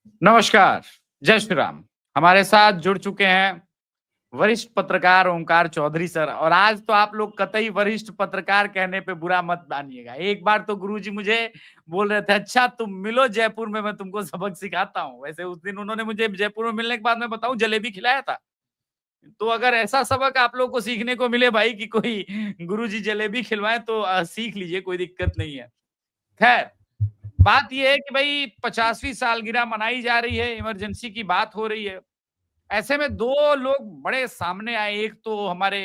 नमस्कार, जय श्री राम। हमारे साथ जुड़ चुके हैं वरिष्ठ पत्रकार ओंकार चौधरी सर और आज तो आप लोग कतई वरिष्ठ पत्रकार कहने पे बुरा मत मानिएगा। एक बार तो गुरुजी मुझे बोल रहे थे, "अच्छा तुम मिलो जयपुर में, मैं तुमको सबक सिखाता हूँ।" वैसे उस दिन उन्होंने मुझे जयपुर में मिलने के बाद मैं बताऊँ जलेबी खिलाया था। तो अगर ऐसा सबक आप लोग को सीखने को मिले भाई कि कोई गुरुजी जलेबी खिलवाएँ तो सीख लीजिए, कोई दिक्कत नहीं है। खैर बात ये है कि भाई 50वीं सालगिरह मनाई जा रही है, इमरजेंसी की बात हो रही है। ऐसे में 2 लोग बड़े सामने आए, एक तो हमारे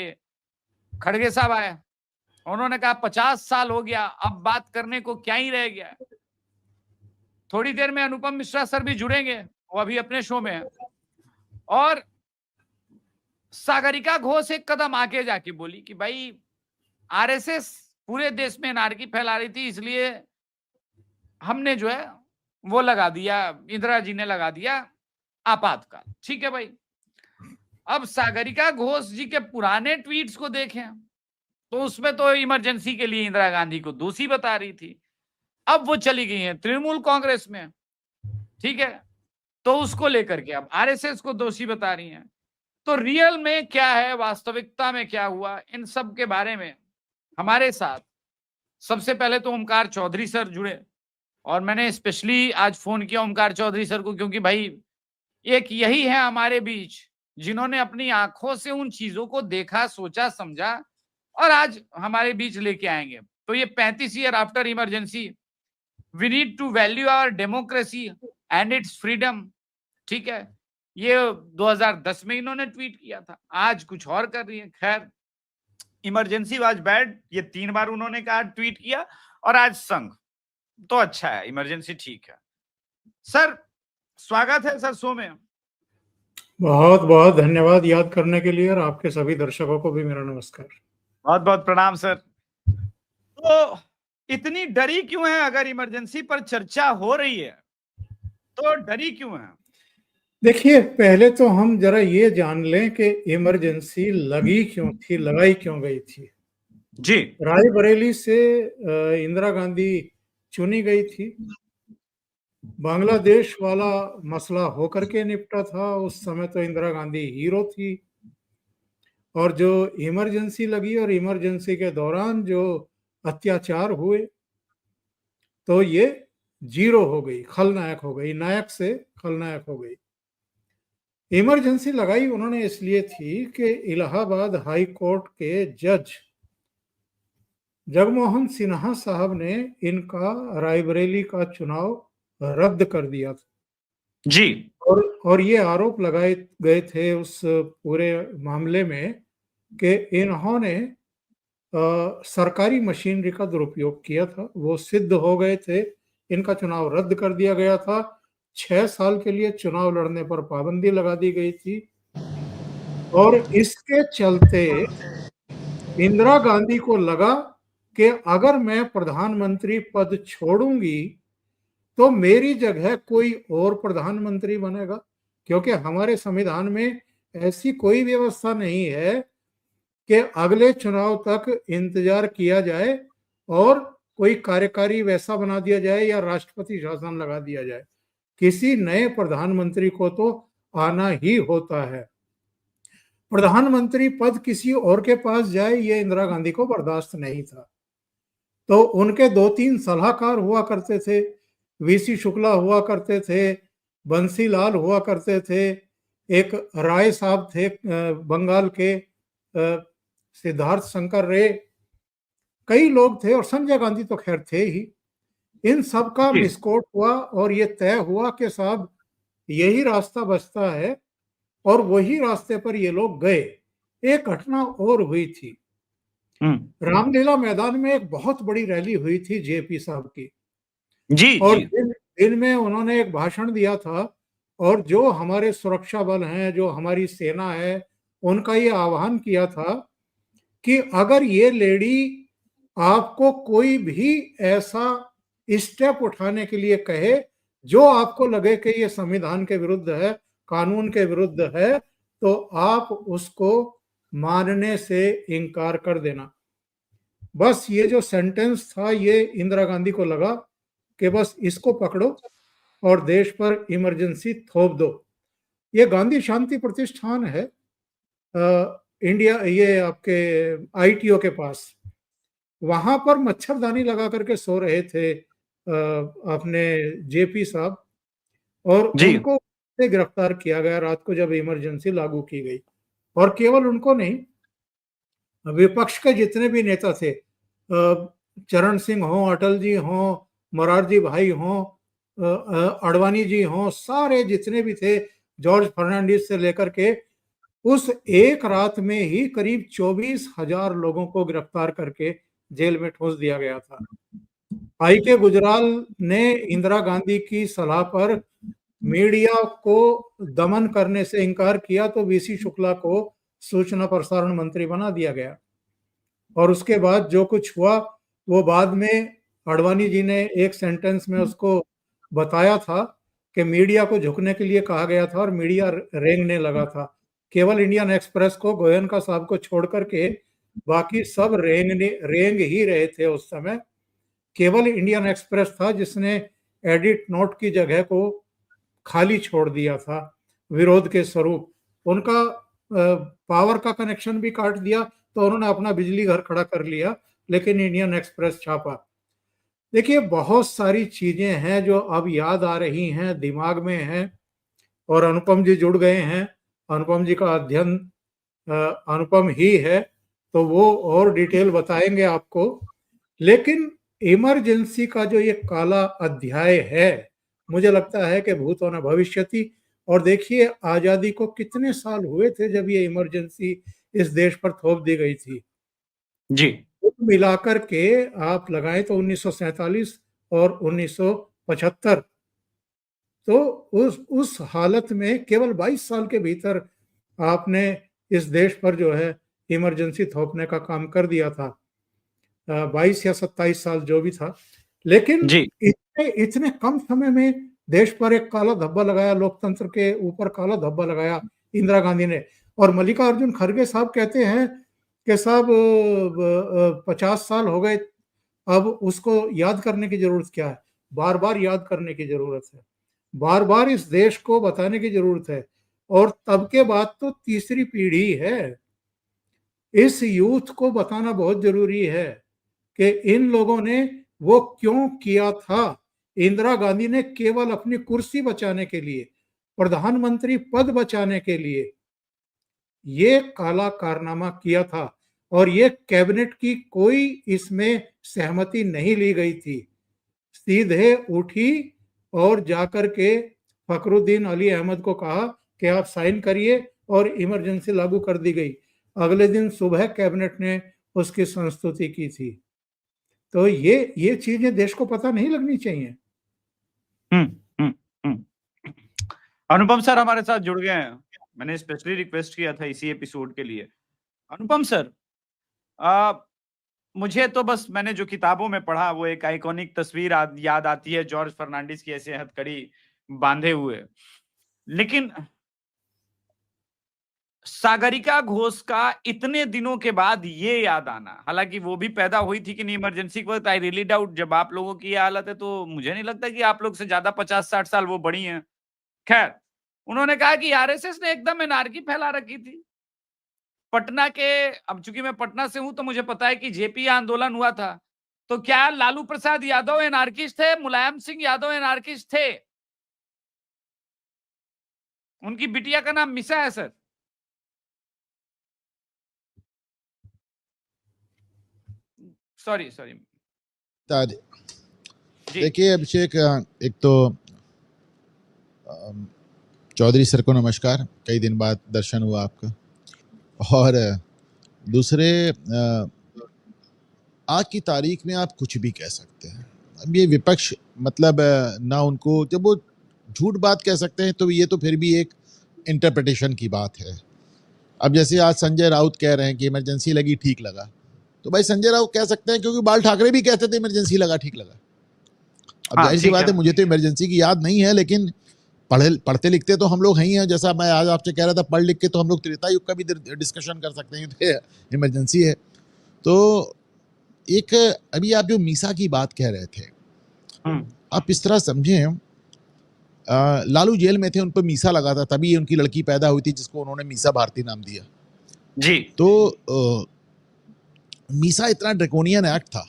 खड़गे साहब आए। उन्होंने कहा 50 साल हो गया, अब बात करने को क्या ही रह गया है। थोड़ी देर में अनुपम मिश्रा सर भी जुड़ेंगे, वो अभी अपने शो में हैं। और सागरिका घोष एक कदम आगे जाके बोली कि भाई आरएसएस पूरे देश में एनार्की फैला रही थी, इसलिए हमने जो है वो लगा दिया, इंदिरा जी ने लगा दिया आपातकाल। ठीक है भाई। अब सागरिका घोष जी के पुराने ट्वीट्स को देखें तो उसमें तो इमरजेंसी के लिए इंदिरा गांधी को दोषी बता रही थी। अब वो चली गई हैं तृणमूल कांग्रेस में, ठीक है, तो उसको लेकर के अब आरएसएस को दोषी बता रही हैं। तो रियल में क्या है, वास्तविकता में क्या हुआ, इन सब के बारे में हमारे साथ सबसे पहले तो ओमकार चौधरी सर जुड़े और मैंने स्पेशली आज फोन किया ओमकार चौधरी सर को क्योंकि भाई एक यही है हमारे बीच जिन्होंने अपनी आंखों से उन चीजों को देखा, सोचा, समझा और आज हमारे बीच लेके आएंगे। तो ये 35 year after emergency we need to value our democracy and its freedom. ठीक है, ये 2010 में इन्होंने ट्वीट किया था, आज कुछ और कर रही है। खैर इमरजेंसी वाज बैड, ये 3 बार उन्होंने कहा, ट्वीट किया और आज संघ तो अच्छा है, इमरजेंसी ठीक है। सर स्वागत है सर शो में। बहुत बहुत धन्यवाद याद करने के लिए और आपके सभी दर्शकों को भी मेरा नमस्कार। बहुत बहुत प्रणाम सर। तो इतनी डरी क्यों है, अगर इमरजेंसी पर चर्चा हो रही है तो डरी क्यों है? देखिए, पहले तो हम जरा ये जान लें कि इमरजेंसी लगी क्यों थी, लगाई क्यों गई थी। जी रायबरेली से इंदिरा गांधी चुनी गई थी। बांग्लादेश वाला मसला होकर के निपटा था, उस समय तो इंदिरा गांधी हीरो थी। और जो इमरजेंसी लगी और इमरजेंसी के दौरान जो अत्याचार हुए तो ये जीरो हो गई, खलनायक हो गई, नायक से खलनायक हो गई। इमरजेंसी लगाई उन्होंने इसलिए थी कि इलाहाबाद हाई कोर्ट के जज जगमोहन सिन्हा साहब ने इनका रायबरेली का चुनाव रद्द कर दिया था। जी और ये आरोप लगाए गए थे उस पूरे मामले में कि इन्होंने सरकारी मशीनरी का दुरुपयोग किया था। वो सिद्ध हो गए थे, इनका चुनाव रद्द कर दिया गया था। 6 साल के लिए चुनाव लड़ने पर पाबंदी लगा दी गई थी और इसके चलते इंदिरा गांधी को लगा कि अगर मैं प्रधानमंत्री पद छोड़ूंगी तो मेरी जगह कोई और प्रधानमंत्री बनेगा, क्योंकि हमारे संविधान में ऐसी कोई व्यवस्था नहीं है कि अगले चुनाव तक इंतजार किया जाए और कोई कार्यकारी वैसा बना दिया जाए या राष्ट्रपति शासन लगा दिया जाए। किसी नए प्रधानमंत्री को तो आना ही होता है। प्रधानमंत्री पद किसी और के पास जाए, ये इंदिरा गांधी को बर्दाश्त नहीं था। तो उनके 2-3 सलाहकार हुआ करते थे, वीसी शुक्ला हुआ करते थे, बंसीलाल हुआ करते थे, एक राय साहब थे बंगाल के, सिद्धार्थ शंकर रे, कई लोग थे और संजय गांधी तो खैर थे ही। इन सब का जी मिसकोट हुआ और ये तय हुआ कि साहब यही रास्ता बचता है और वही रास्ते पर ये लोग गए। एक घटना और हुई थी, रामलीला मैदान में एक बहुत बड़ी रैली हुई थी जेपी साहब की जी और जी दिन में उन्होंने एक भाषण दिया था और जो हमारे सुरक्षा बल हैं, जो हमारी सेना है, उनका ये आह्वान किया था कि अगर ये लेडी आपको कोई भी ऐसा स्टेप उठाने के लिए कहे जो आपको लगे कि ये संविधान के विरुद्ध है, कानून के विरुद्ध है, तो आप उसको मानने से इनकार कर देना। बस ये जो सेंटेंस था, ये इंदिरा गांधी को लगा कि बस इसको पकड़ो और देश पर इमरजेंसी थोप दो। ये गांधी शांति प्रतिष्ठान है इंडिया, ये आपके ITO के पास। वहां पर मच्छरदानी लगा करके सो रहे थे अपने JP साहब, और उनको गिरफ्तार किया गया रात को जब इमरजेंसी लागू की गई। और केवल उनको नहीं, विपक्ष के जितने भी नेता थे, चरण सिंह हो, अटल जी हो, मोरारजी भाई हो, अडवाणी जी हो, सारे जितने भी थे, जॉर्ज फर्नांडिस से लेकर के, उस एक रात में ही करीब 24,000 लोगों को गिरफ्तार करके जेल में ठूंस दिया गया था। IK गुजराल ने इंदिरा गांधी की सलाह पर मीडिया को दमन करने से इनकार किया तो VC शुक्ला को सूचना प्रसारण मंत्री बना दिया गया। और उसके बाद जो कुछ हुआ वो बाद में अडवाणी जी ने एक सेंटेंस में उसको बताया था कि मीडिया को झुकने के लिए कहा गया था और मीडिया रेंगने लगा था। केवल इंडियन एक्सप्रेस को, गोयनका साहब को छोड़ करके बाकी सब रेंग ही रहे थे उस समय। केवल इंडियन एक्सप्रेस था जिसने एडिट नोट की जगह को खाली छोड़ दिया था विरोध के स्वरूप। उनका पावर का कनेक्शन भी काट दिया तो उन्होंने अपना बिजली घर खड़ा कर लिया, लेकिन इंडियन एक्सप्रेस छापा। देखिए, बहुत सारी चीजें हैं जो अब याद आ रही हैं, दिमाग में हैं, और अनुपम जी जुड़ गए हैं। अनुपम जी का अध्ययन अनुपम ही है, तो वो और डिटेल बताएंगे आपको। लेकिन इमरजेंसी का जो ये काला अध्याय है, मुझे लगता है कि भूतो न भविष्यति। और देखिए, आजादी को कितने साल हुए थे जब ये इमरजेंसी इस देश पर थोप दी गई थी जी। मिलाकर के आप लगाएं तो 1947 और 1975, तो उस हालत में केवल 22 साल के भीतर आपने इस देश पर जो है इमरजेंसी थोपने का काम कर दिया था। 22 या 27 साल जो भी था, लेकिन इतने कम समय में देश पर एक काला धब्बा लगाया, लोकतंत्र के ऊपर काला धब्बा लगाया इंदिरा गांधी ने। और मल्लिकार्जुन खड़गे साहब कहते हैं कि साहब 50 साल हो गए, अब उसको याद करने की जरूरत क्या है? बार बार याद करने की जरूरत है, बार बार इस देश को बताने की जरूरत है। और तब के बाद तो तीसरी पीढ़ी है, इस यूथ को बताना बहुत जरूरी है कि इन लोगों ने वो क्यों किया था। इंदिरा गांधी ने केवल अपनी कुर्सी बचाने के लिए, प्रधानमंत्री पद बचाने के लिए ये काला कारनामा किया था, और ये कैबिनेट की कोई इसमें सहमति नहीं ली गई थी। सीधे उठी और जाकर के फखरुद्दीन अली अहमद को कहा कि आप साइन करिए, और इमरजेंसी लागू कर दी गई। अगले दिन सुबह कैबिनेट ने उसकी संस्तुति की थी। तो ये चीजें देश को पता नहीं लगनी चाहिए। अनुपम सर हमारे साथ जुड़ गए हैं। मैंने स्पेशली रिक्वेस्ट किया था इसी एपिसोड के लिए। अनुपम सर, मुझे तो बस मैंने जो किताबों में पढ़ा वो एक आइकॉनिक तस्वीर याद आती है, जॉर्ज फर्नांडिस की ऐसे हथकड़ी बांधे हुए। लेकिन सागरिका घोष का इतने दिनों के बाद ये याद आना, हालांकि वो भी पैदा हुई थी कि नहीं इमरजेंसी के वक्त, आई रियली डाउट। जब आप लोगों की ये हालत है तो मुझे नहीं लगता कि आप लोग से ज्यादा 50-60 साल वो बड़ी हैं। खैर, उन्होंने कहा कि आरएसएस ने एकदम एनार्की फैला रखी थी पटना के। अब चूंकि मैं पटना से हूं तो मुझे पता है कि JP आंदोलन हुआ था। तो क्या लालू प्रसाद यादव एनार्किस्ट थे? मुलायम सिंह यादव एनार्किस्ट थे? उनकी बिटिया का नाम मिसा है सर। सॉरी देखिए अभिषेक, एक तो चौधरी सर को नमस्कार, कई दिन बाद दर्शन हुआ आपका। और दूसरे, आज की तारीख में आप कुछ भी कह सकते हैं। अब ये विपक्ष, मतलब ना उनको, जब वो झूठ बात कह सकते हैं तो ये तो फिर भी एक इंटरप्रिटेशन की बात है। अब जैसे आज संजय राउत कह रहे हैं कि इमरजेंसी लगी ठीक लगा, तो भाई संजय राउत कह सकते हैं क्योंकि बाल ठाकरे भी कहते थे इमरजेंसी लगा ठीक लगा। अब जाहिर सी बात है, मुझे तो इमरजेंसी की याद नहीं है, लेकिन पढ़ते लिखते तो हम लोग हैं। जैसा मैं आज आपसे कह रहा था, पढ़ लिख के तो हम लोग त्रेता युग का भी डिस्कशन कर सकते हैं, तो इमरजेंसी है। तो एक अभी आप जो मीसा की बात कह रहे थे, आप इस तरह समझें लालू जेल में थे, उन पर मीसा लगा था, तभी उनकी लड़की पैदा हुई थी जिसको उन्होंने मीसा भारती नाम दिया जी। तो मीसा इतना ड्रैकोनियन एक्ट था।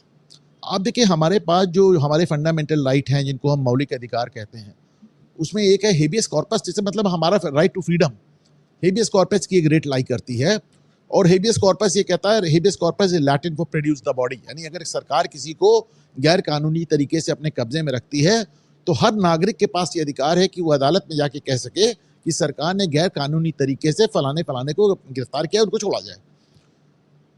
आप देखिए हमारे पास जो हमारे फंडामेंटल राइट हैं जिनको हम मौलिक अधिकार कहते हैं, उसमें एक है हेबियस कॉर्पस, जिसे मतलब हमारा right to freedom. Habeas corpus की एक रेट लाई करती है, और हेबियस कॉर्पस ये कहता है, habeas corpus is Latin for produce the body, यानी अगर सरकार किसी को गैर कानूनी तरीके से अपने कब्जे में रखती है तो हर नागरिक के पास ये अधिकार है कि वो अदालत में जाके कह सके कि सरकार ने गैर कानूनी तरीके से फलाने को गिरफ्तार किया, उनको छोड़ा जाए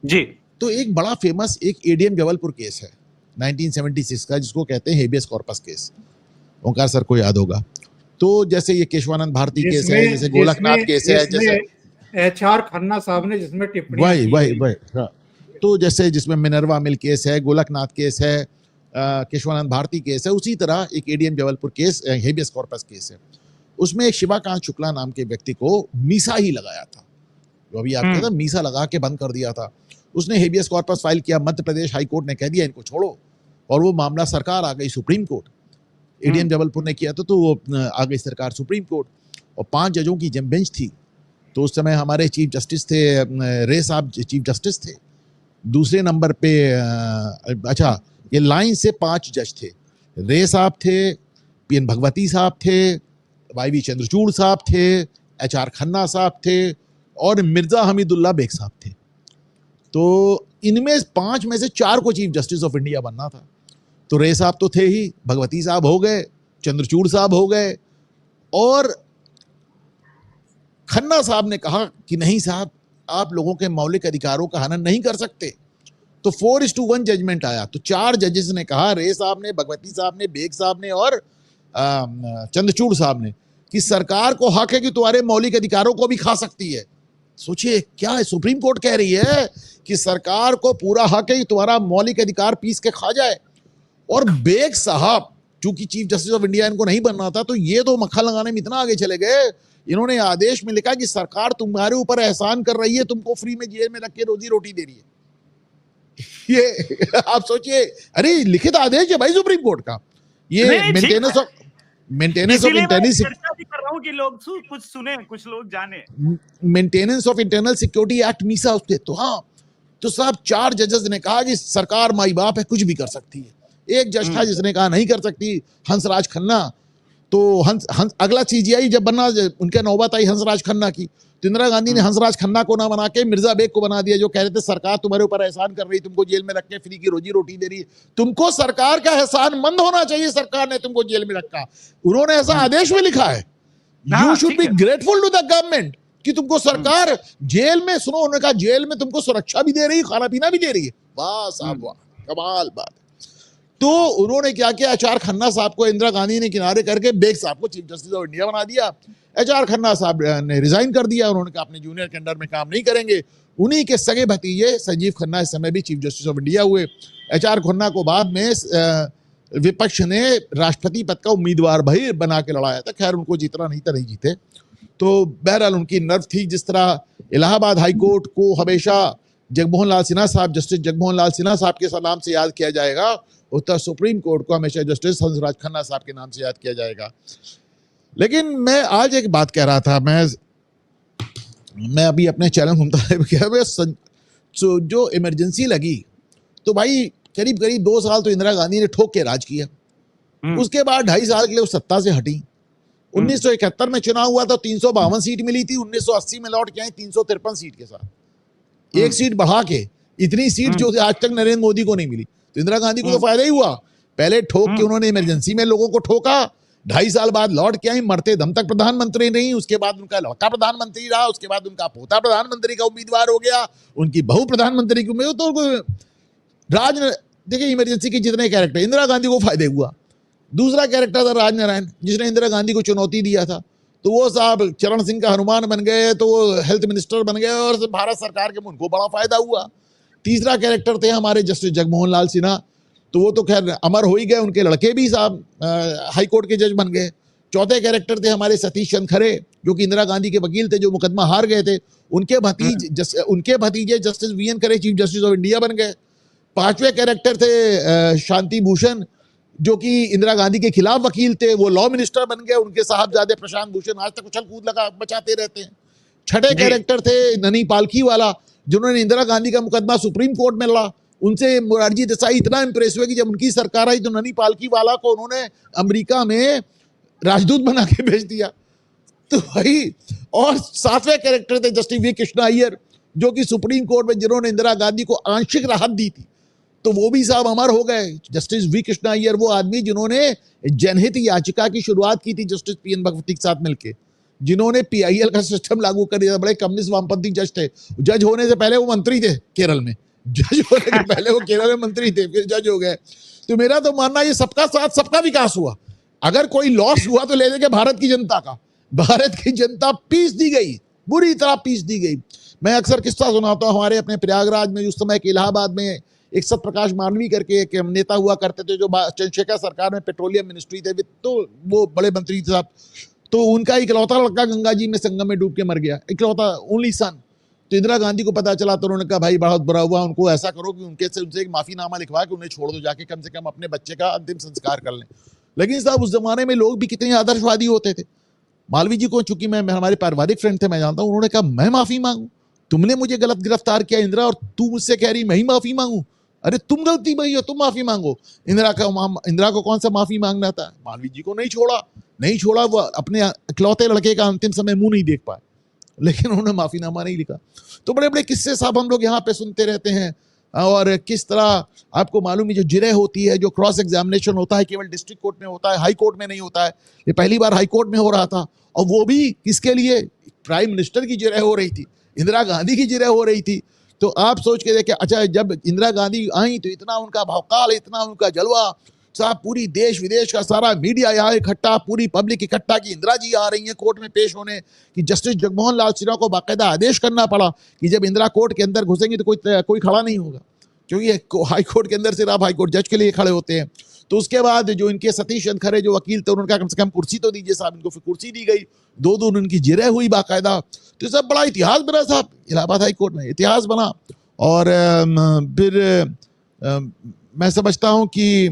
जी। तो एक बड़ा फेमस एक एडीएम जबलपुर केस है 1976 का, जिसको कहते हैं हेबियस कॉर्पस केस। ओंकार सर को याद होगा। तो जैसे ये केशवानंद भारती केस है, जैसे गोलकनाथ केस है, जैसे HR खन्ना साहब ने जिसमें टिप्पणी वही हाँ। तो जैसे जिसमें मिनरवा मिल केस है, गोलकनाथ केस है, केशवानंद भारती केस है, उसी तरह एक ADM Jabalpur case habeas corpus case है। उसमें एक शिवाकांत शुक्ला नाम के व्यक्ति को मीसा ही लगाया था, जो अभी आप कहते हैं मीसा लगा के बंद कर दिया था। उसने हेबियस कॉर्पस फाइल किया, मध्य प्रदेश हाई कोर्ट ने कह दिया इनको छोड़ो, और वो मामला सरकार आ गई सुप्रीम कोर्ट। एडीएम जबलपुर ने किया तो वो आ गई सरकार सुप्रीम कोर्ट, और 5 जजों की जब बेंच थी तो उस समय हमारे चीफ जस्टिस थे रे साहब, चीफ जस्टिस थे। दूसरे नंबर पे अच्छा ये लाइन से 5 जज थे, रे साहब थे, PN भगवती साहब थे, YV चंद्रचूड़ साहब थे, HR खन्ना साहब थे, और मिर्जा हमीदुल्लाह बेग साहब थे। तो इनमें 5 में से 4 को चीफ जस्टिस ऑफ इंडिया बनना था। तो रे साहब तो थे ही, भगवती साहब हो गए, चंद्रचूड़ साहब हो गए, और खन्ना साहब ने कहा कि नहीं साहब, आप लोगों के मौलिक अधिकारों का हनन नहीं कर सकते। तो 4:1 जजमेंट आया। तो 4 जजेस ने कहा, रे साहब ने, भगवती साहब ने, बेग साहब ने और चंद्रचूड़ साहब ने, कि सरकार को हक है कि तुम्हारे मौलिक अधिकारों को भी खा सकती है। सोचिए क्या है, सुप्रीम कोर्ट कह रही है कि सरकार को पूरा हक है कि तुम्हारा मौलिक अधिकार पीस के खा जाए। और बेग साहब चूंकि चीफ जस्टिस ऑफ इंडिया इनको नहीं बनना था, तो ये तो मक्खन लगाने में इतना आगे चले गए, इन्होंने आदेश में लिखा कि सरकार तुम्हारे ऊपर एहसान कर रही है, तुमको फ्री में जेल में रख के रोजी रोटी दे रही है। ये आप सोचिए, अरे लिखित आदेश है भाई सुप्रीम कोर्ट का। ये मेंटेनेंस ऑफ इंटरनल कि लोग कुछ सुने, कुछ लोग जाने। Maintenance of internal security act Misa उसके। तो हाँ, तो साहब 4 जजेस ने कहा कि सरकार माई बाप है, कुछ भी कर सकती है। एक जज था जिसने कहा नहीं कर सकती, हंसराज खन्ना। तो हंस अगला CGI जब बना, उनके नौबत आई हंसराज खन्ना की, तो इंदिरा गांधी ने हंसराज खन्ना को ना बना के मिर्जा बेग को बना दिया, जो कह रहे थे सरकार तुम्हारे ऊपर एहसान कर रही, तुमको जेल में रख के फ्री की रोजी रोटी दे रही है, तुमको सरकार का एहसान मंद होना चाहिए, सरकार ने तुमको जेल में रखा। उन्होंने ऐसा आदेश में लिखा है, you should be grateful to the government कि तुमको सरकार जेल में, सुनो उन्होंने कहा जेल में तुमको सुरक्षा भी दे रही है, खाना पीना भी दे रही है। वाह साहब वाह, कमाल बात। तो उन्होंने क्या किया, HR खन्ना साहब को इंदिरा गांधी ने किनारे करके बेग साहब को चीफ जस्टिस ऑफ इंडिया बना दिया। HR खन्ना साहब ने रिजाइन कर दिया, उन्होंने कहा अपने जूनियर के अंडर में काम नहीं करेंगे। उन्हीं के सगे भतीजे संजीव खन्ना इस समय भी चीफ जस्टिस ऑफ इंडिया हुए। HR खन्ना को बाद में विपक्ष ने राष्ट्रपति पद का उम्मीदवार भी बना के लड़ाया था, खैर उनको जीतना नहीं था, नहीं जीते। तो बहरहाल उनकी नर्व थी। जिस तरह इलाहाबाद हाई कोर्ट को हमेशा जगमोहन लाल सिन्हा साहब, जस्टिस जगमोहन लाल सिन्हा साहब के नाम से याद किया जाएगा, उत्तर सुप्रीम कोर्ट को हमेशा जस्टिस हंसराज खन्ना साहब के नाम से याद किया जाएगा। लेकिन मैं आज एक बात कह रहा था, मैं अभी अपने चैनल घूमता जो इमरजेंसी लगी, तो भाई करीब 2 साल तो इंदिरा गांधी ने ठोक के राज किया। उसके बाद 2.5 साल के लिए वो सत्ता से हटी। 1971 में चुनाव हुआ तो 352 सीट मिली थी, 1980 में लौट के आई 353 सीट के साथ, 1 सीट बढ़ा के, इतनी सीट जो आज तक नरेंद्र मोदी को नहीं मिली। तो इंदिरा गांधी को तो फायदा ही हुआ, पहले ठोक के उन्होंने इमरजेंसी में लोगों को ठोका, 2.5 साल बाद लौट के आई, मरते दम तक प्रधानमंत्री नहीं, उसके बाद उनका लौटा प्रधानमंत्री रहा, उसके बाद उनका पोता प्रधानमंत्री का उम्मीदवार हो गया, उनकी बहू प्रधानमंत्री की उम्मीदवार। तो राज देखिए इमरजेंसी के जितने कैरेक्टर, इंदिरा गांधी को फायदे हुआ। दूसरा कैरेक्टर था राजनारायण, जिसने इंदिरा गांधी को चुनौती दिया था, तो वो साहब चरण सिंह का हनुमान बन गए, तो वो हेल्थ मिनिस्टर बन गए और भारत सरकार के उनको बड़ा फायदा हुआ। तीसरा कैरेक्टर थे हमारे जस्टिस जगमोहन लाल सिन्हा, तो वो तो खैर अमर हो ही गए, उनके लड़के भी साहब हाई कोर्ट के जज बन गए। चौथे कैरेक्टर थे हमारे सतीश चंद्र खरे, जो कि इंदिरा गांधी के वकील थे, जो मुकदमा हार गए थे, उनके भतीजे justice VN Khare chief justice of India बन गए। 5वें कैरेक्टर थे शांति भूषण, जो कि इंदिरा गांधी के खिलाफ वकील थे, वो लॉ मिनिस्टर बन गए। उनके साहबजादे प्रशांत भूषण आज तक उछल कूद लगा मचाते रहते हैं। छठे कैरेक्टर थे ननी पालखी वाला, जिन्होंने इंदिरा गांधी का मुकदमा सुप्रीम कोर्ट में लड़ा। उनसे मोरारजी देसाई इतना इंप्रेस हुए कि जब उनकी सरकार आई तो ननी पालकी वाला को उन्होंने अमेरिका में राजदूत बना के भेज दिया। तो भाई, और सातवें कैरेक्टर थे जस्टिस वी कृष्णा अय्यर, जो कि सुप्रीम कोर्ट में जिन्होंने इंदिरा गांधी को आंशिक राहत दी थी, तो वो भी साहब अमर हो गए। जस्टिस वी कृष्णा अय्यर वो आदमी जिन्होंने जनहित याचिका की शुरुआत की थी जस्टिस पीएन भगवती के साथ मिलकर, जिन्होंने पीआईएल का सिस्टम लागू कर दिया। बड़े कम्युनिस्ट वामपंथी जज थे। जज होने से पहले वो मंत्री थे केरल में, जज होने के पहले वो केरल में मंत्री थे, फिर जज हो गए। तो मेरा तो मानना ये सबका साथ सबका विकास हुआ। अगर कोई लॉस हुआ तो ले लेंगे भारत की जनता का। भारत की जनता पीस दी गई, बुरी तरह पीस दी गई। मैं अक्सर किस्सा सुनाता हूँ, हमारे अपने प्रयागराज में उस समय के इलाहाबाद में एक सत्यप्रकाश मानवी करके एक नेता हुआ करते थे, जो चंद्रशेखर सरकार में पेट्रोलियम मिनिस्ट्री थे, तो वो बड़े मंत्री थे साहब। तो उनका इकलौता लड़का गंगा जी में संगम में डूब के मर गया, इकलौता ओनली सन। तो इंदिरा गांधी को पता चला तो उन्होंने कहा भाई बहुत बुरा हुआ, उनको ऐसा करो कि उनसे एक माफीनामा लिखवा के उन्हें छोड़ दो, जाके कम से कम अपने बच्चे का अंतिम संस्कार कर लें। लेकिन साहब उस जमाने में लोग भी कितने आदर्शवादी होते थे। मालवीय जी को चूंकि मैं हमारे पारिवारिक फ्रेंड थे, मैं जानता हूँ, उन्होंने कहा मैं माफी मांगू, तुमने मुझे गलत गिरफ्तार किया इंदिरा, और तू मुझसे कह रही मैं ही माफी मांगू। अरे तुम गलती में ही हो, तुम माफी मांगो। इंदिरा को कौन सा माफी मांगना था। मालवीय जी को नहीं छोड़ा, वो अपने इकलौते लड़के का अंतिम समय मुंह नहीं देख पाए, लेकिन उन्होंने माफीनामा नहीं लिखा। तो बड़े बड़े किस्से साहब हम लोग यहाँ पे सुनते रहते हैं। और किस तरह आपको मालूम है, जो जिरह होती है, जो क्रॉस एग्जामिनेशन होता है, केवल डिस्ट्रिक्ट कोर्ट में होता है, हाई कोर्ट में नहीं होता है। ये पहली बार हाई कोर्ट में हो रहा था, और वो भी किसके लिए, प्राइम मिनिस्टर की जिरह हो रही थी, इंदिरा गांधी की जिरह हो रही थी। तो आप सोच के देखें, अच्छा जब इंदिरा गांधी आई तो इतना उनका भौकाल, इतना उनका जलवा साहब, पूरी देश विदेश का सारा मीडिया यहाँ इकट्ठा, पूरी पब्लिक इकट्ठा कि इंदिरा जी आ रही हैं कोर्ट में पेश होने, कि जस्टिस जगमोहन लाल सिन्हा को बाकायदा आदेश करना पड़ा कि जब इंदिरा कोर्ट के अंदर घुसेंगी तो कोई खड़ा नहीं होगा, क्योंकि हाई कोर्ट के अंदर सिर्फ हाई कोर्ट जज के लिए खड़े होते हैं। तो उसके बाद जो इनके सतीश चंद्र खरे जो वकील थे, उन्होंने कहा कम से कम कुर्सी तो दीजिए साहब। इनको फिर कुर्सी दी गई, 2 दिन उनकी जिरह हुई बाकायदा। तो सब बड़ा इतिहास बना साहब, इलाहाबाद हाई कोर्ट में इतिहास बना। और फिर मैं समझता हूँ कि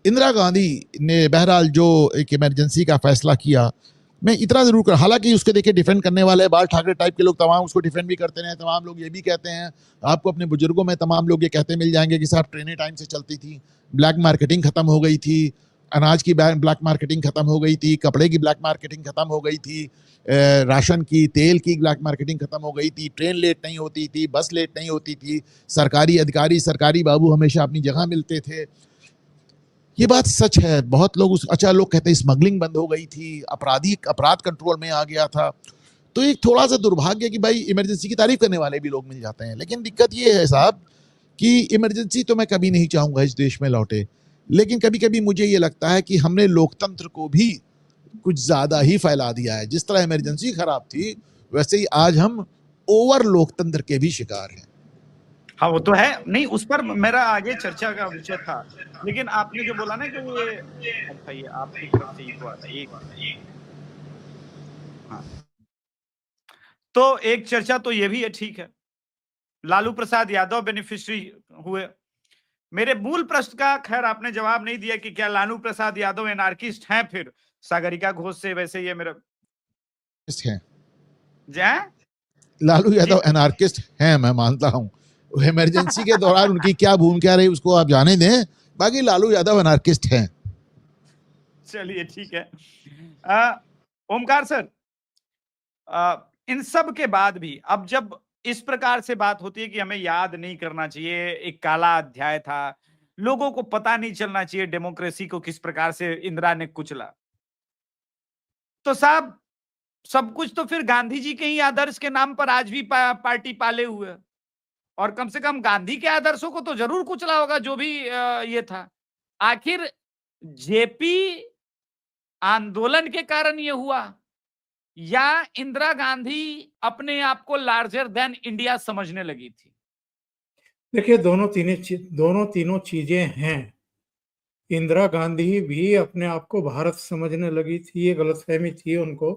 इंदिरा गांधी ने बहरहाल जो एक इमरजेंसी का फैसला किया, मैं इतना जरूर कर, हालांकि उसके देखे डिफेंड करने वाले बाल ठाकरे टाइप के लोग तमाम उसको डिफेंड भी करते हैं। तमाम लोग ये भी कहते हैं, आपको अपने बुजुर्गों में तमाम लोग ये कहते मिल जाएंगे कि साहब ट्रेनें टाइम से चलती थी, ब्लैक मार्केटिंग खत्म हो गई थी, अनाज की ब्लैक मार्केटिंग खत्म हो गई थी, कपड़े की ब्लैक मार्केटिंग खत्म हो गई थी, राशन की, तेल की ब्लैक मार्केटिंग खत्म हो गई थी, ट्रेन लेट नहीं होती थी, बस लेट नहीं होती थी, सरकारी अधिकारी, सरकारी बाबू हमेशा अपनी जगह मिलते थे। ये बात सच है। बहुत लोग अच्छा लोग कहते हैं स्मगलिंग बंद हो गई थी, अपराध कंट्रोल में आ गया था। तो एक थोड़ा सा दुर्भाग्य कि भाई इमरजेंसी की तारीफ करने वाले भी लोग मिल जाते हैं, लेकिन दिक्कत ये है साहब कि इमरजेंसी तो मैं कभी नहीं चाहूंगा इस देश में लौटे, लेकिन कभी कभी मुझे ये लगता है कि हमने लोकतंत्र को भी कुछ ज्यादा ही फैला दिया है। जिस तरह इमरजेंसी खराब थी, वैसे ही आज हम ओवर लोकतंत्र के भी शिकार हैं। हाँ वो तो है, नहीं उस पर मेरा आगे चर्चा का विषय था, लेकिन आपने जो बोला ना कि ये अच्छा ये आपकी तरफ से इको आता है, हाँ तो एक चर्चा तो ये भी है, ठीक है, लालू प्रसाद यादव बेनिफिशियरी हुए। मेरे मूल प्रश्न का खैर आपने जवाब नहीं दिया कि क्या लालू प्रसाद यादव एनार्किस्ट हैं। फिर सागरिका घोष से वैसे ये मेरा हैं, जय लालू यादव एनार्किस्ट हैं, मैं मानता हूं। इमरजेंसी के दौरान उनकी क्या भूमिका रही उसको आप जाने दें, बाकी लालू यादव एनार्किस्ट हैं। चलिए ठीक है। ओमकार सर, इन सब के बाद भी अब जब इस प्रकार से बात होती है कि हमें याद नहीं करना चाहिए, एक काला अध्याय था, लोगों को पता नहीं चलना चाहिए डेमोक्रेसी को किस प्रकार से इंदिरा ने कुचला, तो साहब सब कुछ तो फिर गांधी जी के ही आदर्श के नाम पर आज भी पार्टी पाले हुए, और कम से कम गांधी के आदर्शों को तो जरूर कुचला होगा जो भी ये था। आखिर जेपी आंदोलन के कारण ये हुआ, या इंदिरा गांधी अपने आप को लार्जर देन इंडिया समझने लगी थी? देखिए दोनों तीनों चीजें हैं। इंदिरा गांधी भी अपने आप को भारत समझने लगी थी, ये गलतफहमी थी उनको।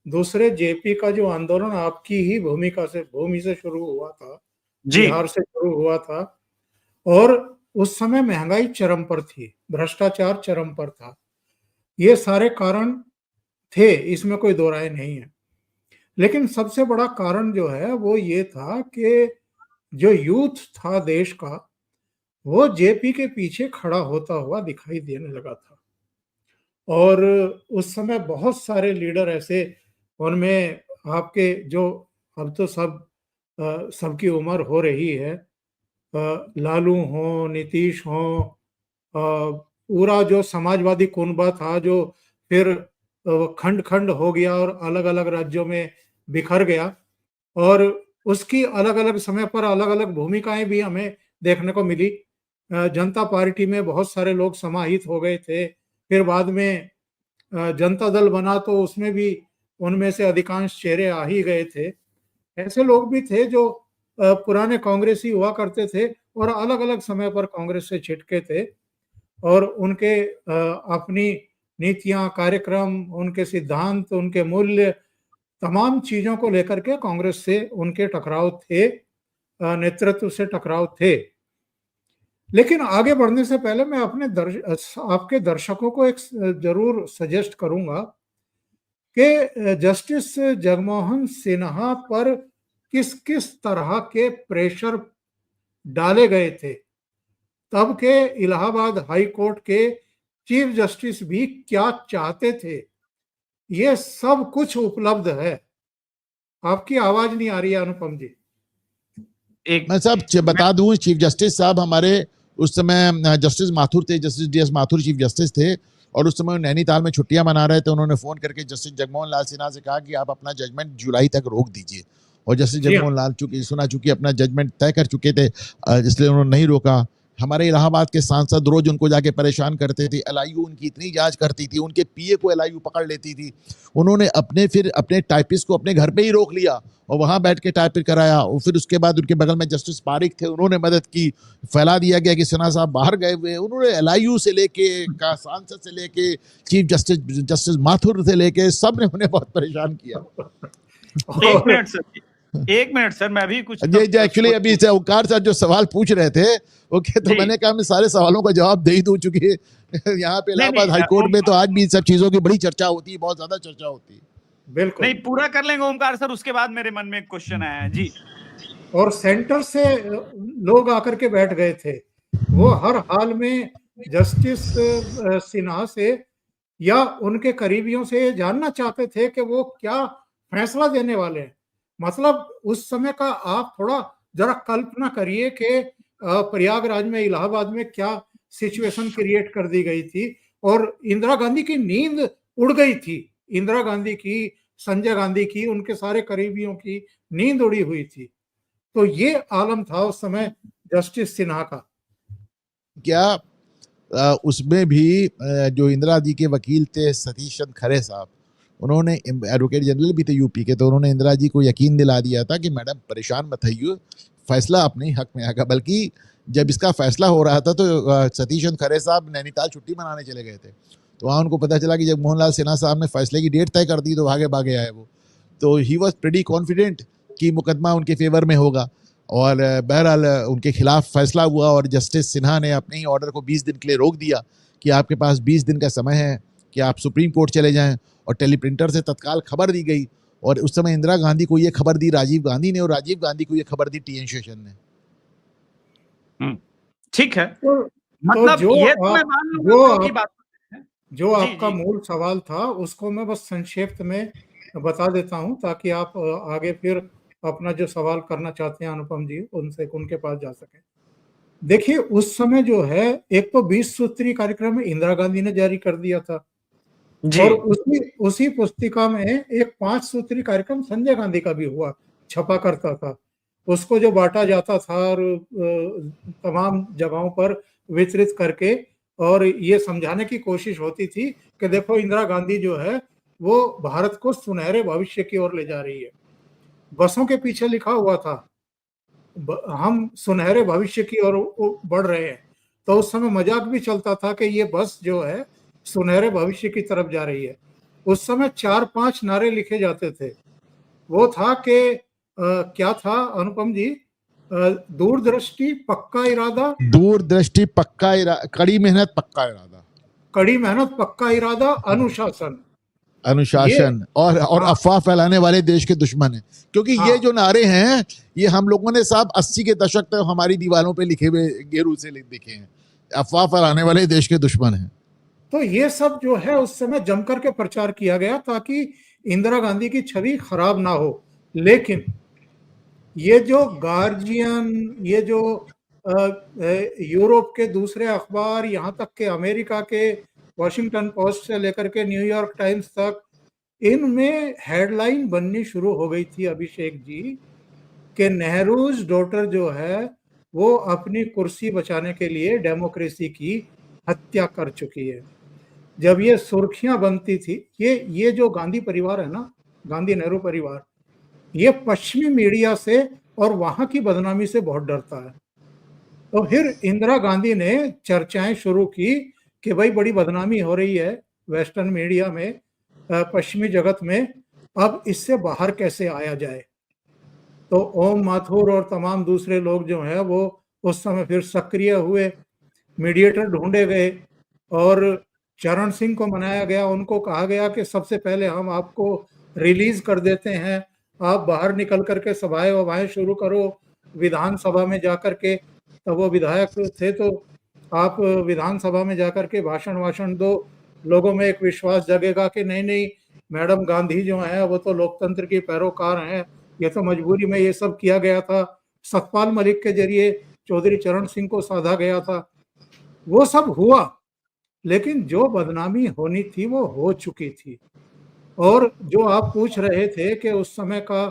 दूसरे जेपी का जो आंदोलन आपकी ही भूमि से शुरू हुआ था, बिहार से शुरू हुआ था, और उस समय महंगाई चरम पर थी, भ्रष्टाचार चरम पर था। ये सारे कारण थे, इसमें कोई दो राय नहीं है। लेकिन सबसे बड़ा कारण जो है वो ये था कि जो यूथ था देश का, वो जेपी के पीछे खड़ा होता हुआ दिखाई देने लगा था। और उस समय बहुत सारे लीडर ऐसे, उनमें आपके जो अब तो सबकी उम्र हो रही है, लालू हो, नीतीश हो, पूरा जो समाजवादी कुनबा था जो फिर खंड खंड हो गया और अलग अलग राज्यों में बिखर गया, और उसकी अलग अलग समय पर अलग अलग भूमिकाएं भी हमें देखने को मिली। जनता पार्टी में बहुत सारे लोग समाहित हो गए थे, फिर बाद में जनता दल बना तो उसमें भी उनमें से अधिकांश चेहरे आ ही गए थे। ऐसे लोग भी थे जो पुराने कांग्रेसी हुआ करते थे और अलग अलग समय पर कांग्रेस से छिटके थे, और उनके अपनी नीतियां, कार्यक्रम, उनके सिद्धांत, उनके मूल्य, तमाम चीजों को लेकर के कांग्रेस से उनके टकराव थे, नेतृत्व से टकराव थे। लेकिन आगे बढ़ने से पहले मैं आपके दर्शकों को एक जरूर सजेस्ट करूंगा कि जस्टिस जगमोहन सिन्हा पर किस किस तरह के प्रेशर डाले गए थे। तब के इलाहाबाद हाई कोर्ट के चीफ जस्टिस भी क्या चाहते थे, ये सब कुछ उपलब्ध है। आपकी आवाज नहीं आ रही है अनुपम जी। मैं साहब बता दूं, चीफ जस्टिस साहब हमारे उस समय जस्टिस माथुर थे, justice DS Mathur chief justice थे, और उस समय नैनीताल में छुट्टियां मना रहे थे। उन्होंने फोन करके जस्टिस जगमोहन लाल सिन्हा से कहा कि आप अपना जजमेंट जुलाई तक रोक दीजिए, और जस्टिस जगमोहन लाल चूंकि अपना जजमेंट तय कर चुके थे, इसलिए उन्होंने नहीं रोका। हमारे इलाहाबाद के सांसद रोज उनको जाके परेशान करते थे, एलआईयू उनकी इतनी जांच करती थी, उनके पीए को एलआईयू पकड़ लेती थी। उन्होंने अपने टाइपिस्ट को अपने घर पे ही रोक लिया और वहां बैठ के टाइप कराया। और फिर उसके बाद उनके बगल में जस्टिस पारिक थे, उन्होंने मदद की। फैला दिया गया कि सिन्हा साहब बाहर गए हुए। उन्होंने एलआईयू से लेके सांसद से लेके चीफ जस्टिस माथुर से लेके सब ने उन्हें बहुत परेशान किया। एक मिनट सर, मैं भी कुछ एक्चुअली अभी से ओंकार सर जो सवाल पूछ रहे थे, ओके, तो मैंने कहा मैं सारे सवालों का जवाब दे ही दूं, चूंकि यहाँ पे इलाहाबाद हाईकोर्ट में तो आज भी सब चीजों की बड़ी चर्चा होती है, बहुत ज्यादा चर्चा होती है। बिल्कुल नहीं, पूरा कर लेंगे ओमकार सर, उसके बाद मेरे मन में एक क्वेश्चन आया है जी। और सेंटर से लोग आकर के बैठ गए थे, वो हर हाल में जस्टिस सिन्हा से या उनके करीबियों से जानना चाहते थे कि वो क्या फैसला देने वाले हैं। मतलब उस समय का आप थोड़ा जरा कल्पना करिए कि प्रयागराज में, इलाहाबाद में क्या सिचुएशन क्रिएट कर दी गई थी, और इंदिरा गांधी की नींद उड़ गई थी। इंदिरा गांधी की, संजय गांधी की, उनके सारे करीबियों की नींद उड़ी हुई थी। तो ये आलम था उस समय जस्टिस सिन्हा का। क्या उसमें भी जो इंदिरा जी के वकील थे सतीश चंद्र खरे साहब, उन्होंने, एडवोकेट जनरल भी थे यूपी के, तो उन्होंने इंदिरा जी को यकीन दिला दिया था कि मैडम परेशान मत होइए, फैसला अपने हक में आएगा। बल्कि जब इसका फैसला हो रहा था तो सतीश चंद्र खरे साहब नैनीताल छुट्टी मनाने चले गए थे, तो वहाँ उनको पता चला कि जब मोहनलाल सिन्हा साहब ने फैसले की डेट तय कर दी तो भागे भागे आए वो। तो ही वॉज प्रेटी कॉन्फिडेंट कि मुकदमा उनके फेवर में होगा, और बहरहाल उनके खिलाफ फैसला हुआ, और जस्टिस सिन्हा ने अपने ही ऑर्डर को 20 दिन के लिए रोक दिया कि आपके पास 20 दिन का समय है कि आप सुप्रीम कोर्ट चले जाएं। और टेलीप्रिंटर से तत्काल खबर दी गई, और उस समय इंदिरा गांधी को ये खबर दी राजीव गांधी ने, और राजीव गांधी को ये खबर दी टीएन शेषन ने। ठीक है, मतलब जो आपका मूल सवाल था उसको मैं बस संक्षेप में बता देता हूं, ताकि आप आगे फिर अपना जो सवाल करना चाहते हैं अनुपम जी, उनके पास जा सके। देखिए, उस समय जो है, एक तो 20 सूत्री कार्यक्रम इंदिरा गांधी ने जारी कर दिया था, और उसी पुस्तिका में एक 5 सूत्री कार्यक्रम संजय गांधी का भी हुआ, छपा करता था। उसको जो बांटा जाता था और तमाम जगहों पर वितरित करके, और ये समझाने की कोशिश होती थी कि देखो इंदिरा गांधी जो है वो भारत को सुनहरे भविष्य की ओर ले जा रही है। बसों के पीछे लिखा हुआ था हम सुनहरे भविष्य की ओर बढ़ रहे हैं। तो उस समय मजाक भी चलता था कि ये बस जो है सुनहरे भविष्य की तरफ जा रही है। उस समय 4-5 नारे लिखे जाते थे। वो था कि क्या था अनुपम जी दूरदृष्टि, पक्का इरादा, दूरदृष्टि, कड़ी मेहनत, पक्का इरादा, कड़ी मेहनत, पक्का इरादा, अनुशासन, अनुशासन और हाँ, अफवाह फैलाने वाले देश के दुश्मन हैं। क्योंकि हाँ, ये जो नारे हैं ये हम लोगों ने साहब 80 के दशक तक हमारी दीवारों पे लिखे हुए गेरू से लिखे हैं, अफवाह फैलाने वाले देश के दुश्मन हैं। तो ये सब जो है उस समय जमकर के प्रचार किया गया ताकि इंदिरा गांधी की छवि खराब ना हो। लेकिन ये जो गार्जियन, ये जो यूरोप के दूसरे अखबार, यहाँ तक के अमेरिका के वॉशिंगटन पोस्ट से लेकर के न्यूयॉर्क टाइम्स तक, इनमें हेडलाइन बननी शुरू हो गई थी अभिषेक जी कि नेहरूज डॉटर जो है वो अपनी कुर्सी बचाने के लिए डेमोक्रेसी की हत्या कर चुकी है। जब ये सुर्खियां बनती थी, ये जो गांधी परिवार है ना, गांधी नेहरू परिवार, ये पश्चिमी मीडिया से और वहां की बदनामी से बहुत डरता है। तो फिर इंदिरा गांधी ने चर्चाएं शुरू की कि भाई बड़ी बदनामी हो रही है वेस्टर्न मीडिया में, पश्चिमी जगत में, अब इससे बाहर कैसे आया जाए। तो ओम माथुर और तमाम दूसरे लोग जो हैं वो उस समय फिर सक्रिय हुए, मीडिएटर ढूंढे गए और चरण सिंह को मनाया गया। उनको कहा गया कि सबसे पहले हम आपको रिलीज कर देते हैं, आप बाहर निकल करके सभाएं वभाएं शुरू करो, विधानसभा में जाकर के, तब वो विधायक थे, तो आप विधानसभा में जाकर के भाषण वाषण दो, लोगों में एक विश्वास जगेगा कि नहीं नहीं मैडम गांधी जो है वो तो लोकतंत्र की पैरोकार हैं, ये तो मजबूरी में ये सब किया गया था, सतपाल मलिक के जरिए चौधरी चरण सिंह को साधा गया था। वो सब हुआ, लेकिन जो बदनामी होनी थी वो हो चुकी थी। और जो आप पूछ रहे थे कि उस समय का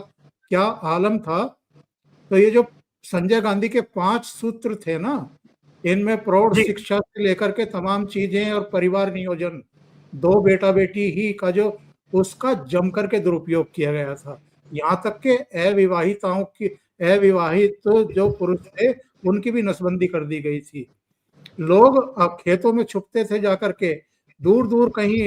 क्या आलम था, तो ये जो संजय गांधी के 5 सूत्र थे ना, इनमें प्रौढ़ शिक्षा से लेकर के तमाम चीजें और परिवार नियोजन, 2 बेटा बेटी ही का जो उसका जमकर के दुरुपयोग किया गया था। यहाँ तक के अविवाहित जो पुरुष थे उनकी भी नसबंदी कर दी गई थी। लोग खेतों में छुपते थे जाकर के, दूर दूर कहीं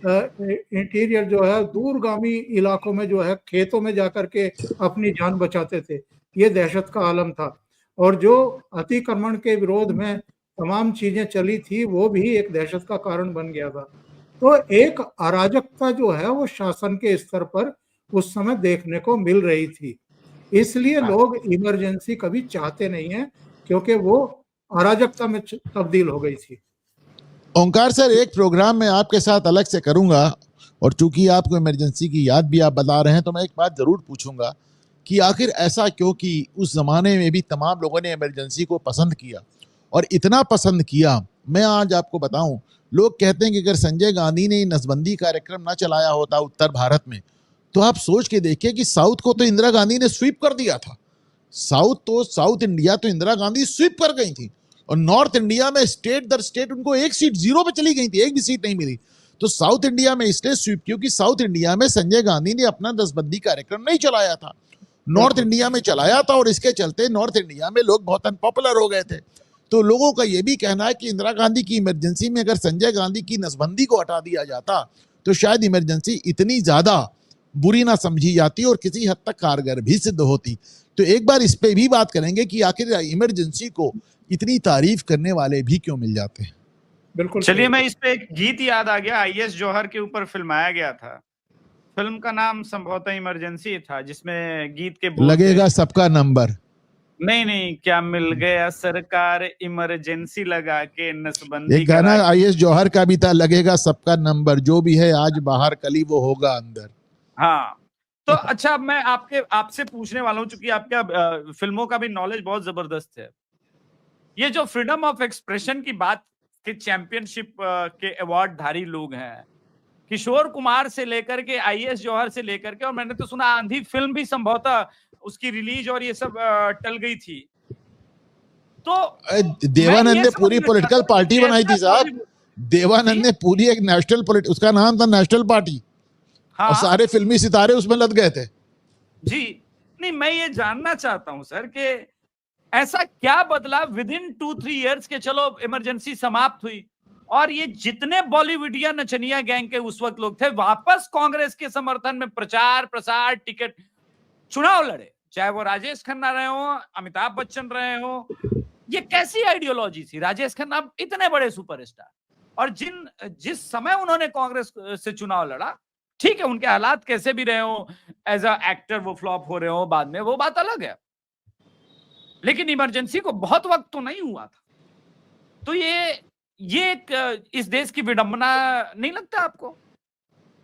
इंटीरियर जो है दूरगामी इलाकों में जो है खेतों में जाकर के अपनी जान बचाते थे। ये दहशत का आलम था। और जो अतिक्रमण के विरोध में तमाम चीजें चली थी वो भी एक दहशत का कारण बन गया था। तो एक अराजकता जो है वो शासन के स्तर पर उस समय देखने को मिल रही थी। इसलिए लोग इमरजेंसी कभी चाहते नहीं है, क्योंकि वो अराजकता में तब्दील हो गई थी। ओंकार सर, एक प्रोग्राम में आपके साथ अलग से करूंगा, और चूंकि आपको इमरजेंसी की याद भी आप बता रहे हैं तो मैं एक बात जरूर पूछूंगा कि आखिर ऐसा क्यों कि उस जमाने में भी तमाम लोगों ने इमरजेंसी को पसंद किया, और इतना पसंद किया, मैं आज आपको बताऊं, लोग कहते हैं कि अगर संजय गांधी ने नसबंदी कार्यक्रम ना चलाया होता उत्तर भारत में, तो आप सोच के देखिए कि साउथ को तो इंदिरा गांधी ने स्वीप कर दिया था। साउथ इंडिया तो इंदिरा गांधी स्वीप कर गई थी, और नॉर्थ इंडिया में स्टेट दर स्टेट उनको एक सीट 0 पे चली गई थी, एक भी सीट नहीं मिली। तो साउथ इंडिया में इसलिए स्वीप क्योंकि साउथ इंडिया में संजय गांधी ने अपना नसबंदी कार्यक्रम नहीं चलाया था, नॉर्थ इंडिया में चलाया था, और इसके चलते नॉर्थ इंडिया में लोग बहुत अनपॉपुलर हो गए थे। तो लोगों का यह भी कहना है कि इंदिरा गांधी की इमरजेंसी में अगर संजय गांधी की नसबंदी को हटा दिया जाता तो शायद इमरजेंसी इतनी ज्यादा बुरी ना समझी जाती और किसी हद तक कारगर भी सिद्ध होती। तो एक बार इस पे भी बात करेंगे कि आखिर इमरजेंसी को इतनी तारीफ करने वाले भी क्यों मिल जाते हैं। बिल्कुल। चलिए, मैं इस पे एक गीत याद आ गया, आईएस जौहर के ऊपर फिल्माया गया था। फिल्म का नाम संभवतः इमरजेंसी था, जिसमें गीत के बोल लगेगा सबका नंबर, नहीं, क्या मिल गया सरकार, इमरजेंसी लगा के नसबंदी। एक गाना आईएस जौहर का भी था, लगेगा सबका नंबर, जो भी है आज बाहर कल वो होगा अंदर। हाँ, तो अच्छा, मैं आपसे पूछने वाला हूँ, चूंकि आपका फिल्मों का भी नॉलेज बहुत जबरदस्त है। ये जो फ्रीडम ऑफ एक्सप्रेशन की बात के चैंपियनशिप के अवार्ड धारी लोग हैं, किशोर कुमार से लेकर के आईएस जौहर से लेकर के, और मैंने तो सुना आंधी फिल्म भी संभवतः उसकी रिलीज और ये सब टल गई थी। तो देवानंद ने पूरी पॉलिटिकल पार्टी बनाई थी साहब, देवानंद ने पूरी एक नेशनल उसका नाम था नेशनल पार्टी। हाँ, और सारे फिल्मी सितारे उसमें लग गए थे जी। नहीं, मैं ये जानना चाहता हूं सर कि ऐसा क्या बदला विद इन 2-3 इयर्स के, चलो इमरजेंसी समाप्त हुई और ये जितने बॉलीवुडिया नचनिया गैंग के उस वक्त लोग थे वापस कांग्रेस के समर्थन में प्रचार प्रसार, टिकट, चुनाव लड़े। चाहे वो राजेश खन्ना रहे हो, अमिताभ बच्चन रहे हो, ये कैसी आइडियोलॉजी थी? राजेश खन्ना इतने बड़े सुपरस्टार, और जिस समय उन्होंने कांग्रेस से चुनाव लड़ा, ठीक है उनके हालात कैसे भी रहे हो, एज अ एक्टर वो फ्लॉप हो रहे हो बाद में, वो बात अलग है, लेकिन इमरजेंसी को बहुत वक्त तो नहीं हुआ था। तो ये एक इस देश की विडंबना नहीं लगता आपको?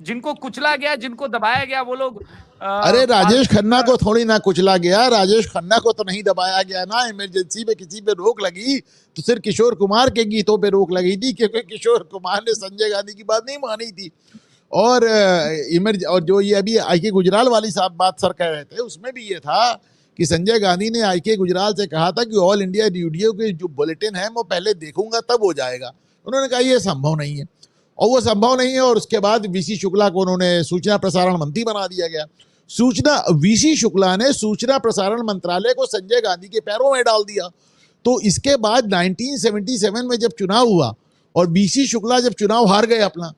जिनको कुचला गया, जिनको दबाया गया, वो लोग अरे राजेश खन्ना को थोड़ी ना कुचला गया, राजेश खन्ना को तो नहीं दबाया गया ना। इमरजेंसी में किसी पे रोक लगी तो सिर्फ किशोर कुमार के गीतों पे रोक लगी थी, क्योंकि किशोर कुमार ने संजय गांधी की बात नहीं मानी थी। और और जो ये अभी आई के गुजराल वाली साहब बात सर कह रहे थे, उसमें भी ये था कि संजय गांधी ने आई के गुजराल से कहा था कि ऑल इंडिया रेडियो के जो बुलेटिन है वो पहले देखूंगा तब हो जाएगा। उन्होंने कहा ये संभव नहीं है, और वो संभव नहीं है। और उसके बाद वीसी शुक्ला को उन्होंने सूचना प्रसारण मंत्री बना दिया गया। वीसी शुक्ला ने सूचना प्रसारण मंत्रालय को संजय गांधी के पैरों में डाल दिया। तो इसके बाद 1977 में जब चुनाव हुआ और वीसी शुक्ला जब चुनाव हार गए अपना,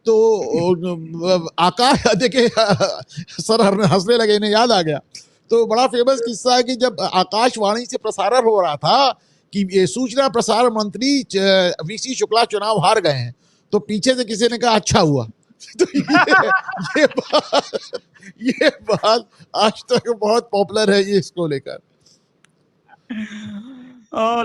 तो आकाश देखे सर हंसने लगे, इन्हें याद आ गया। तो बड़ा फेमस किस्सा है कि जब आकाशवाणी से प्रसारण हो रहा था कि ये सूचना प्रसारण मंत्री वीसी शुक्ला चुनाव हार गए हैं, तो पीछे से किसी ने कहा अच्छा हुआ। तो ये बात आज तक बहुत पॉपुलर है ये इसको लेकर।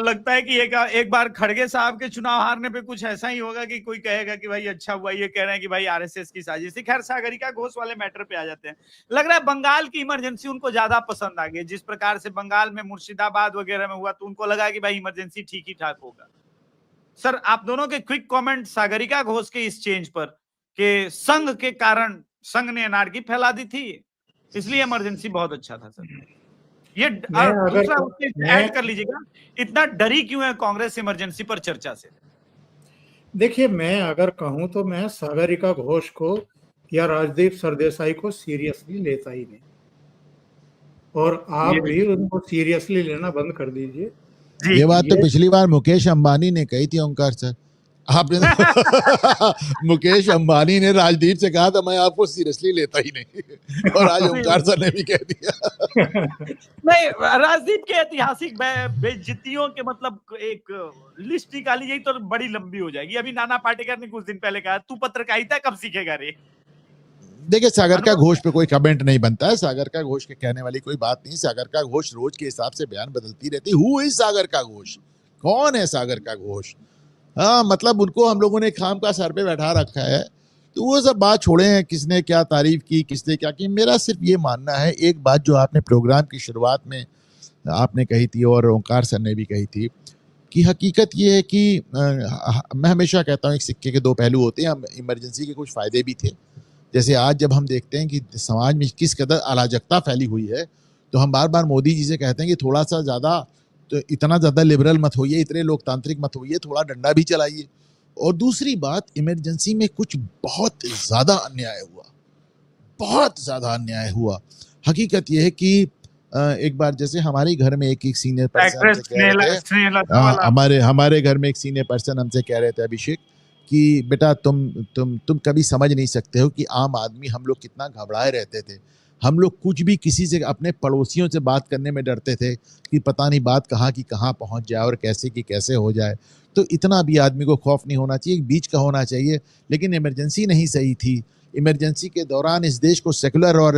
लगता है कि एक बार खड़गे साहब के चुनाव हारने पे कुछ ऐसा ही होगा कि कोई कहेगा कि भाई अच्छा हुआ। ये कह रहे हैं कि भाई आरएसएस की साजिश थी। खैर सागरिका घोष वाले मैटर पे आ जाते हैं। लग रहा है बंगाल की इमरजेंसी उनको ज्यादा पसंद आ गई। जिस प्रकार से बंगाल में मुर्शिदाबाद वगैरह में हुआ, तो उनको लगा कि भाई इमरजेंसी ठीक ही ठाक होगा। सर आप दोनों के क्विक कमेंट सागरिका घोष के इस चेंज पर, कि संघ के कारण, संघ ने एनआरकी फैला दी थी इसलिए इमरजेंसी बहुत अच्छा था। सर ये दूसरा ऐड कर लीजिएगा, इतना डरी क्यों है कांग्रेस इमरजेंसी पर चर्चा से? देखिए, मैं अगर कहूं तो मैं सागरिका घोष को या राजदीप सरदेसाई को सीरियसली लेता ही नहीं, और आप भी उनको सीरियसली लेना बंद कर दीजिए। ये बात तो पिछली बार मुकेश अंबानी ने कही थी ओंकार सर। आपने मुकेश अंबानी ने राजदीप से कहा था मैं आपको सीरियसली लेता ही नहीं, और आज ओंकार सर ने भी कह दिया। नहीं, राजदीप के ऐतिहासिक बेइज्जतियों के मतलब एक लिस्ट निकाली जाए तो बड़ी लंबी हो जाएगी। अभी नाना पाटेकर ने कुछ दिन पहले कहा तू पत्रकारिता कब सीखेगा रे। देखिए सागरिका घोष पे कोई कमेंट नहीं बनता है। सागरिका घोष के कहने वाली कोई बात नहीं। सागरिका घोष रोज के हिसाब से बयान बदलती रहती। Who is Sagarika Ghosh? कौन है सागरिका घोष? हाँ, मतलब उनको हम लोगों ने खाम का सर पे बैठा रखा है। तो वो सब बात छोड़े हैं, किसने क्या तारीफ की, किसने क्या की। मेरा सिर्फ ये मानना है, एक बात जो आपने प्रोग्राम की शुरुआत में आपने कही थी और ओंकार सर ने भी कही थी, कि हकीकत ये है कि मैं हमेशा कहता हूँ एक सिक्के के दो पहलू होते हैं। इमरजेंसी के कुछ फ़ायदे भी थे। जैसे आज जब हम देखते हैं कि समाज में किस कदर अराजकता फैली हुई है, तो हम बार बार मोदी जी से कहते हैं कि थोड़ा सा ज़्यादा, तो इतना ज़्यादा लिबरल मत होइए, इतने लोकतांत्रिक मत होइए, थोड़ा डंडा भी चलाइए। और दूसरी बात, इमरजेंसी में कुछ बहुत ज़्यादा अन्याय हुआ, बहुत ज़्यादा अन्याय हुआ। हकीकत यह है कि एक बार जैसे हमारे घर में एक सीनियर पर्सन हमारे घर में एक सीनियर पर्सन हमसे कह रहे थे, अभिषेक, कि बेटा तुम कभी समझ नहीं सकते हो कि आम आदमी हम लोग कितना घबराए रहते थे। हम लोग कुछ भी किसी से, अपने पड़ोसियों से बात करने में डरते थे कि पता नहीं बात कहाँ की कहाँ पहुँच जाए और कैसे की कैसे हो जाए। तो इतना भी आदमी को खौफ नहीं होना चाहिए, बीच का होना चाहिए। लेकिन इमरजेंसी नहीं सही थी। इमरजेंसी के दौरान इस देश को सेकुलर और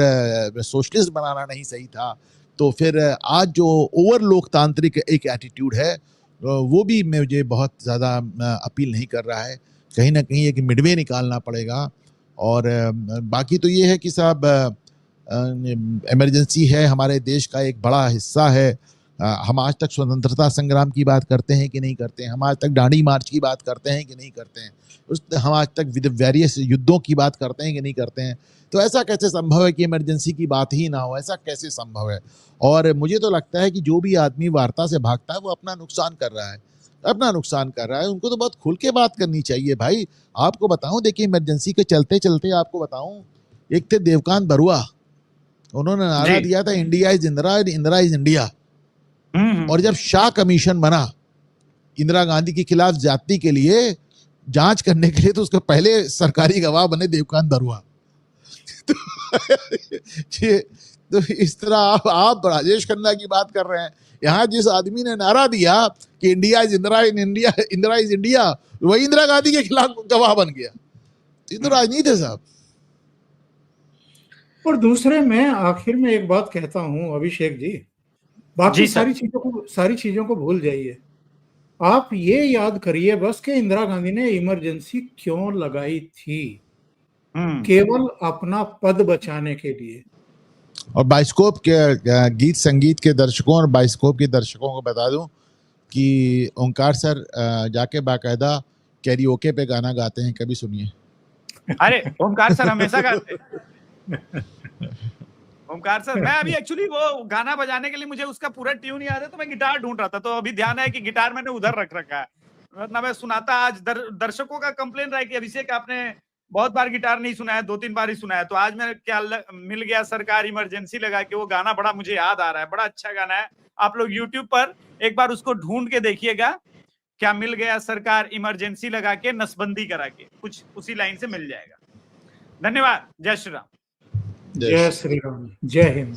सोशलिस्ट बनाना नहीं सही था। तो फिर आज जो ओवर लोकतांत्रिक एक एटीट्यूड है, वो भी मुझे बहुत ज़्यादा अपील नहीं कर रहा है। कहीं ना कहीं एक मिडवे निकालना पड़ेगा। और बाकी तो ये है कि साहब, इमरजेंसी है, हमारे देश का एक बड़ा हिस्सा है। हम आज तक स्वतंत्रता संग्राम की बात करते हैं कि नहीं करते हैं? हम आज तक दांडी मार्च की बात करते हैं कि नहीं करते हैं? हम आज तक वेरियस युद्धों की बात करते हैं कि नहीं करते हैं? तो ऐसा कैसे संभव है कि इमरजेंसी की बात ही ना हो? ऐसा कैसे संभव है? और मुझे तो लगता है कि जो भी आदमी वार्ता से भागता है वो अपना नुकसान कर रहा है, अपना नुकसान कर रहा है। उनको तो बहुत खुल के बात करनी चाहिए भाई। आपको बताऊं, देखिए इमरजेंसी के चलते चलते आपको बताऊं, एक थे देवकांत बरुआ, उन्होंने नारा दिया था India is Indira, Indira is India. और जब शाह कमीशन बना इंदिरा गांधी के खिलाफ ज्यादती के लिए जांच करने के लिए, तो उसके पहले सरकारी गवाह बने देवकांत बरुआ। तो इस तरह आप राजेश खन्ना की बात कर रहे हैं। यहाँ जिस आदमी ने नारा दिया कि India is Indira, in India Indira is India, वही इंदिरा गांधी के खिलाफ गवाह बन गया। ये तो राजनीति है साहब। और दूसरे, मैं आखिर में एक बात कहता हूं अभिषेक जी, बाकी जी सर। सारी चीजों को भूल जाइए। आप ये याद करिए बस कि इंदिरा गांधी ने इमरजेंसी क्यों लगाई थी। केवल अपना पद बचाने के लिए। और बाइस्कोप के गीत संगीत के दर्शकों और बाइस्कोप के दर्शकों को बता दूं कि ओंकार सर जाके बाकायदा कैरियोके पे गाना गाते हैं, कभी सुनिए। अरे ओमकार सर हमेशा गाते हैं। ओमकार सर, मैं अभी एक्चुअली वो गाना बजाने के लिए मुझे उसका पूरा ट्यून याद है, तो मैं गिटार ढूंढ रहा था, तो अभी ध्यान है कि गिटार मैंने उधर रख रखा है, वरना मैं सुनाता। आज दर्शकों का कंप्लेन रहा है कि अभिषेक आपने बहुत बार गिटार नहीं सुनाया, 2-3 बार ही सुनाया, तो आज मैं क्या मिल गया सरकार इमरजेंसी लगा के, वो गाना बड़ा मुझे याद आ रहा है, बड़ा अच्छा गाना है। आप लोग यूट्यूब पर एक बार उसको ढूंढ के देखिएगा, क्या मिल गया सरकार इमरजेंसी लगा के नसबंदी करा के, कुछ उसी लाइन से मिल जाएगा। धन्यवाद। जय श्री राम। जय श्री राम। जय हिंद।